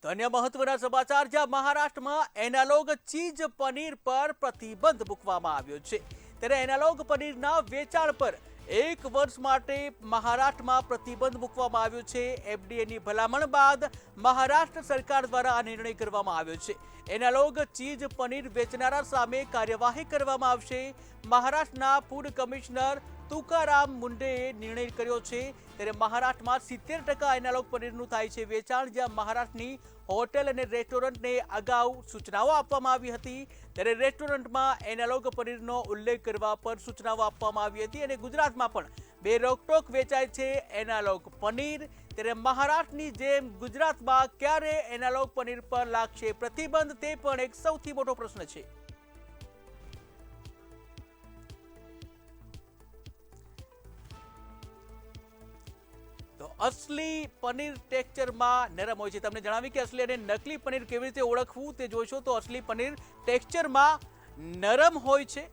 તો અન્ય મહત્વના સમાચાર, જ્યાં મહારાષ્ટ્રમાં એનાલોગ ચીઝ પનીર પર પ્રતિબંધ મૂકવામાં આવ્યો છે, ત્યારે એનાલોગ પનીરના વેચાણ પર 1 વર્ષ માટે મહારાષ્ટ્રમાં પ્રતિબંધ મૂકવામાં આવ્યો છે। એફડીએની ભલામણ બાદ મહારાષ્ટ્ર સરકાર દ્વારા આ નિર્ણય કરવામાં આવ્યો છે। એનાલોગ ચીઝ પનીર વેચનારા સામે કાર્યવાહી કરવામાં આવશે। મહારાષ્ટ્રના ફૂડ કમિશનર તુકારામ મુંડેએ નિર્ણય કર્યો છે। ત્યારે મહારાષ્ટ્રમાં 70% એનાલોગ પનીરનું થાય છે વેચાણ, જ્યાં મહારાષ્ટ્રની હોટેલ અને રેસ્ટોરન્ટને અગાઉ સૂચનાઓ આપવામાં આવી હતી। ત્યારે રેસ્ટોરન્ટમાં એનાલોગ પનીરનો ઉલ્લેખ કરવા પર સૂચનાઓ આપવામાં આવી હતી અને ગુજરાતમાં પણ બેરોકટોક વેચાય છે એનાલોગ પનીર। ત્યારે મહારાષ્ટ્રની જેમ ગુજરાતમાં ક્યારે એનાલોગ પનીર પર લાગશે પ્રતિબંધ, તે પણ એક સૌથી મોટો પ્રશ્ન છે। તો અસલી પનીર ટેક્સચરમાં નરમ હોય છે। તમને જણાવી કે અસલી અને નકલી પનીર કેવી રીતે ઓળખવું તે જોઈશો તો અસલી પનીર ટેક્સચરમાં નરમ હોય છે।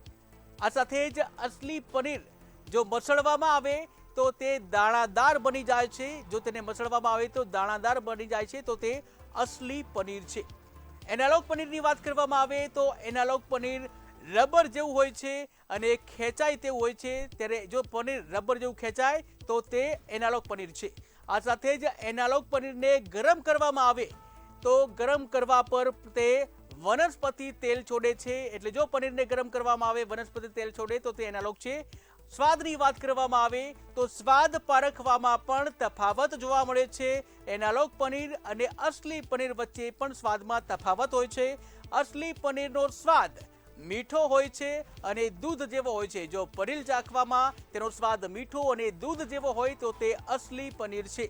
આ સાથે જ અસલી પનીર જો મસળવામાં આવે તો તે દાણાદાર બની જાય છે। જો તેને મસળવામાં આવે તો દાણાદાર બની જાય છે તો તે અસલી પનીર છે। એનાલોગ પનીરની વાત કરવામાં આવે તો એનાલોગ પનીર રબર જેવું હોય છે અને ખેંચાય તેવું હોય છે। ત્યારે જો પનીર રબર જેવું ખેંચાય તો તે એનાલોગ પનીર છે। આ સાથે જ એનાલોગ પનીરને ગરમ કરવામાં આવે તો ગરમ કરવા પર તે વનસ્પતિ તેલ છોડે છે, એટલે જો પનીરને ગરમ કરવામાં આવે વનસ્પતિ તેલ છોડે તો તે એનાલોગ છે। સ્વાદની વાત કરવામાં આવે તો સ્વાદ પારખવામાં પણ તફાવત જોવા મળે છે। એનાલોગ પનીર અને અસલી પનીર વચ્ચે પણ સ્વાદમાં તફાવત હોય છે। અસલી પનીરનો સ્વાદ મીઠો હોય છે અને દૂધ જેવો હોય છે। જો પનીર ચાખવામાં તેનો સ્વાદ મીઠો અને દૂધ જેવો હોય તો તે અસલી પનીર છે।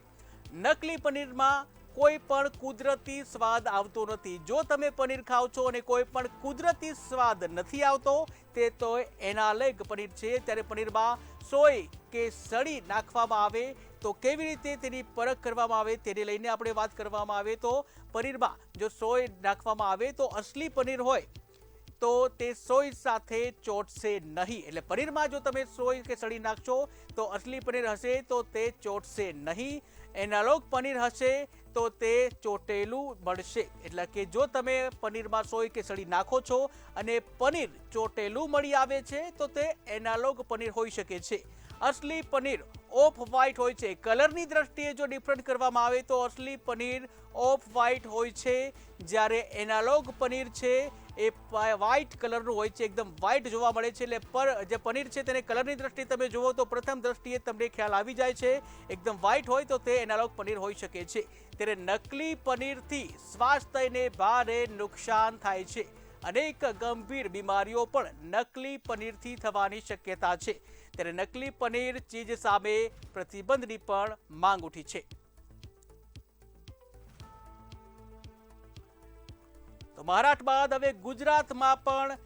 નકલી પનીરમાં કોઈ પણ કુદરતી સ્વાદ આવતો નથી। જો તમે પનીર ખાઓ છો અને કોઈ પણ કુદરતી સ્વાદ નથી આવતો તે તો એનાલોગ પનીર છે। ત્યારે પનીરમાં સોય કે સળી નાખવામાં આવે તો કેવી રીતે તેની પરખ કરવામાં આવે તેને લઈને આપણે વાત કરવામાં આવે તો પનીરમાં જો સોય નાખવામાં આવે તો અસલી પનીર હોય તો તે સોય સાથે ચોટશે નહીં। એટલે પનીરમાં જો તમે સોય કે સળી નાખશો તો અસલી પનીર હશે તો તે ચોટશે નહીં। એનાલોગ પનીર હશે તો તે ચોટેલું મળશે। એટલે કે જો તમે પનીરમાં સોય કે સળી નાખો છો અને પનીર ચોટેલું મળી આવે છે તો તે એનાલોગ પનીર હોઈ શકે છે। અસલી પનીર ઓફ વ્હાઇટ હોય છે। કલરની દ્રષ્ટિએ જો ડિફરન્ટ કરવામાં આવે તો અસલી પનીર ઓફ વ્હાઇટ હોય છે, જ્યારે એનાલોગ પનીર છે એ વ્હાઇટ કલરનું હોય છે, એકદમ વ્હાઇટ જોવા મળે છે। એટલે જે પનીર છે તેને કલરની દ્રષ્ટિએ તમે જુઓ તો પ્રથમ દ્રષ્ટિએ તમને ખ્યાલ આવી જાય છે, એકદમ વ્હાઇટ હોય તો તે એનાલોગ પનીર હોઈ શકે છે। ત્યારે નકલી પનીરથી સ્વાસ્થ્યને ભારે નુકસાન થાય છે। અનેક ગંભીર બીમારીઓ પણ નકલી પનીરથી થવાની શક્યતા છે। ત્યારે નકલી પનીર ચીજ સામે પ્રતિબંધની પણ માંગ ઉઠી છે। તો મહારાષ્ટ્ર બાદ હવે ગુજરાતમાં પણ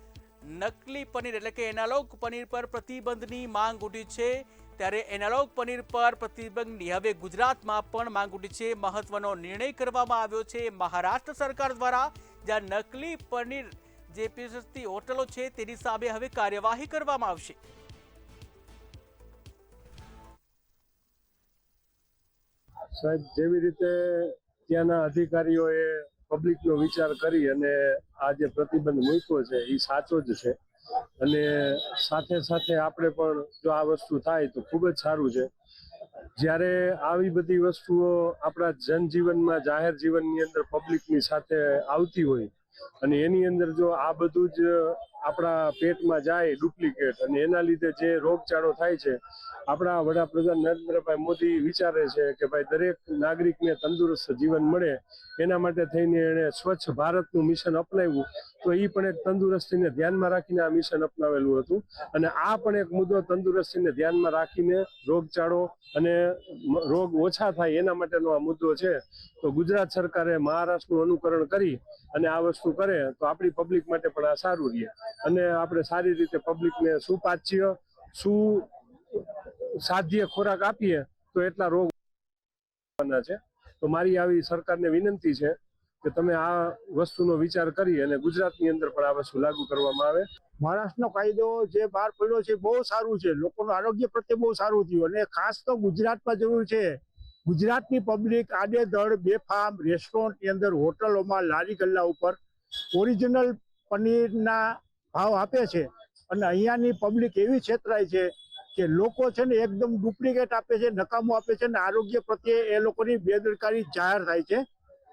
નકલી પનીર એટલે કે એનાલોગ પનીર પર પ્રતિબંધની માંગ ઉઠી છે। ત્યારે એનાલોગ પનીર પર પ્રતિબંધની હવે ગુજરાતમાં પણ માંગ ઉઠી છે। મહત્વનો નિર્ણય કરવામાં આવ્યો છે મહારાષ્ટ્ર સરકાર દ્વારા, જ્યાં નકલી પનીર જે પીરસતી હોટલો છે તેની સામે હવે કાર્યવાહી કરવામાં આવશે। સાહેબ, જેવી રીતે ત્યાંના અધિકારીઓએ પબ્લિકનો વિચાર કરી અને આ જે પ્રતિબંધ મૂક્યો છે એ સાચો જ છે અને સાથે સાથે આપણે પણ જો આ વસ્તુ થાય તો ખૂબ જ સારું છે। જ્યારે આવી બધી વસ્તુઓ આપણા જનજીવનમાં જાહેર જીવનની અંદર પબ્લિકની સાથે આવતી હોય અને એની અંદર જો આ બધું જ આપણા પેટમાં જાય ડુપ્લિકેટ અને એના લીધે જે રોગચાળો થાય છે, આપણા વડાપ્રધાન નરેન્દ્રભાઈ મોદી વિચારે છે કે ભાઈ દરેક નાગરિકને તંદુરસ્ત જીવન મળે એના માટે થઈને એણે સ્વચ્છ ભારતનું મિશન અપનાવ્યું। તો એ પણ એક તંદુરસ્તીને ધ્યાનમાં રાખીને આ મિશન અપનાવેલું હતું અને આ પણ એક મુદ્દો તંદુરસ્તીને ધ્યાનમાં રાખીને રોગચાળો અને રોગ ઓછા થાય એના માટેનો આ મુદ્દો છે। તો ગુજરાત સરકારે મહારાષ્ટ્રનું અનુકરણ કરી અને આ વસ્તુ કરે તો આપણી પબ્લિક માટે પણ આ સારું રહે અને આપણે સારી રીતે પબ્લિકને સુપાચ્ય સુસાધ્ય ખોરાક આપીએ તો એટલા રોગ છે। તો મારી આવી સરકારને વિનંતી છે કે તમે આ વસ્તુનો વિચાર કરી અને ગુજરાતની અંદર પણ આ વસ્તુ લાગુ કરવામાં આવે। મહારાષ્ટ્રનો કાયદો જે બહાર પડ્યો છે બહુ સારું છે, લોકોનું આરોગ્ય પ્રત્યે બહુ સારું થયું અને ખાસ તો ગુજરાતમાં જરૂર છે। ગુજરાતની પબ્લિક આડેધડ બેફામ રેસ્ટોરન્ટની અંદર, હોટલોમાં, લારી ગલ્લા ઉપર ઓરિજિનલ પનીરના ભાવ આપે છે અને અહીંયાની પબ્લિક એવી છેતરાય છે કે લોકો છે ને એકદમ ડુપ્લિકેટ આપે છે, નકામું આપે છે અને આરોગ્ય પ્રત્યે એ લોકોની બેદરકારી જાહેર થાય છે.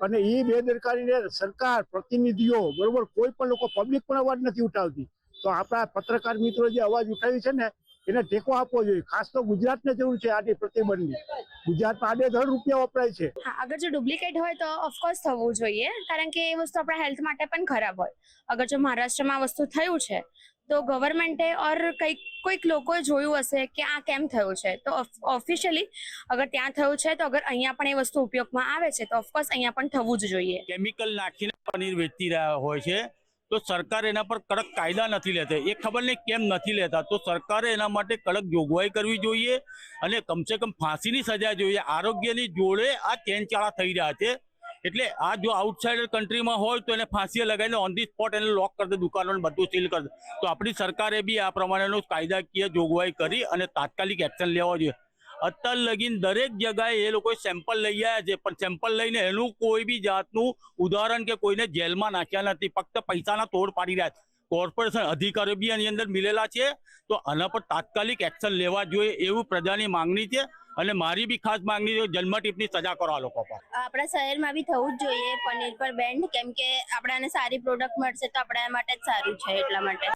અને એ બેદરકારીને સરકાર, પ્રતિનિધિઓ, બરોબર, કોઈ પણ લોકો, પબ્લિક પણ અવાજ નથી ઉઠાવતી. તો આપણા પત્રકાર મિત્રો જે અવાજ ઉઠાવી છે ને એને ટેકો આપવો જોઈએ. ખાસ તો ગુજરાતને જરૂર છે આની પ્રતિબંધની. ગુજરાતમાં આડેધડ રૂપિયા વપરાય છે. હા, અગર જો ડુપ્લિકેટ હોય તો ઓફકોર્સ થવું જોઈએ, કારણ કે એ વસ્તુ આપણા હેલ્થ માટે પણ ખરાબ હોય. અગર જો મહારાષ્ટ્રમાં આ વસ્તુ થયું છે તો ગવર્મેન્ટે ઓર કોઈક લોકોએ જોયું હશે કે આ કેમ થયું છે, તો ઓફિશિયલી અગર ત્યાં થયું છે તો અગર અહીંયા પણ એ વસ્તુ ઉપયોગમાં આવે છે તો ઓફકોર્સ અહીંયા પણ થવું જ જોઈએ. કેમિકલ નાખીને પનીર વેચી રહ્યા હોય છે તો સરકાર એના પર કડક કાયદા નથી લેતી. એ ખબર નહીં કેમ નથી લેતા. તો સરકારે એના માટે કડક જોગવાઈ કરવી જોઈએ અને કમસે કમ ફાંસીની સજા જોઈએ. આરોગ્યની જોડે આ ચેનચાળા થઈ રહ્યા છે. એટલે આ જો આઉટસાઇડર કન્ટ્રીમાં હોય તો એને ફાંસીએ લગાવીને ઓન ધી સ્પોટ એને લોક કરી દે, દુકાનોને બધું સીલ કરી દે. તો આપણી સરકારે બી આ પ્રમાણેનું કાયદાકીય જોગવાઈ કરી અને તાત્કાલિક એક્શન લેવા જોઈએ. અત્યાર લગીન દરેક જગાએ એ લોકો સેમ્પલ લઈ આવ્યા છે, પણ સેમ્પલ લઈને એનું કોઈ બી જાતનું ઉદાહરણ કે કોઈને જેલમાં નાખ્યા નથી. ફક્ત પૈસાના તોડ પાડી રહ્યા છે. કોર્પોરેશન અધિકારીઓ બી આની અંદર મિલેલા છે. તો આના પર તાત્કાલિક એક્શન લેવા જોઈએ એવું પ્રજાની માંગણી છે. અને મારી બી ખાસ માંગણી છે, જન્મટીપની સજા કરો આ લોકો પર. આપણા શહેરમાં બી થવું જ જોઈએ પનીર પર બેન્ડ, કેમ કે આપણાને સારી પ્રોડક્ટ મળશે તો આપણા માટે જ સારું છે, એટલા માટે.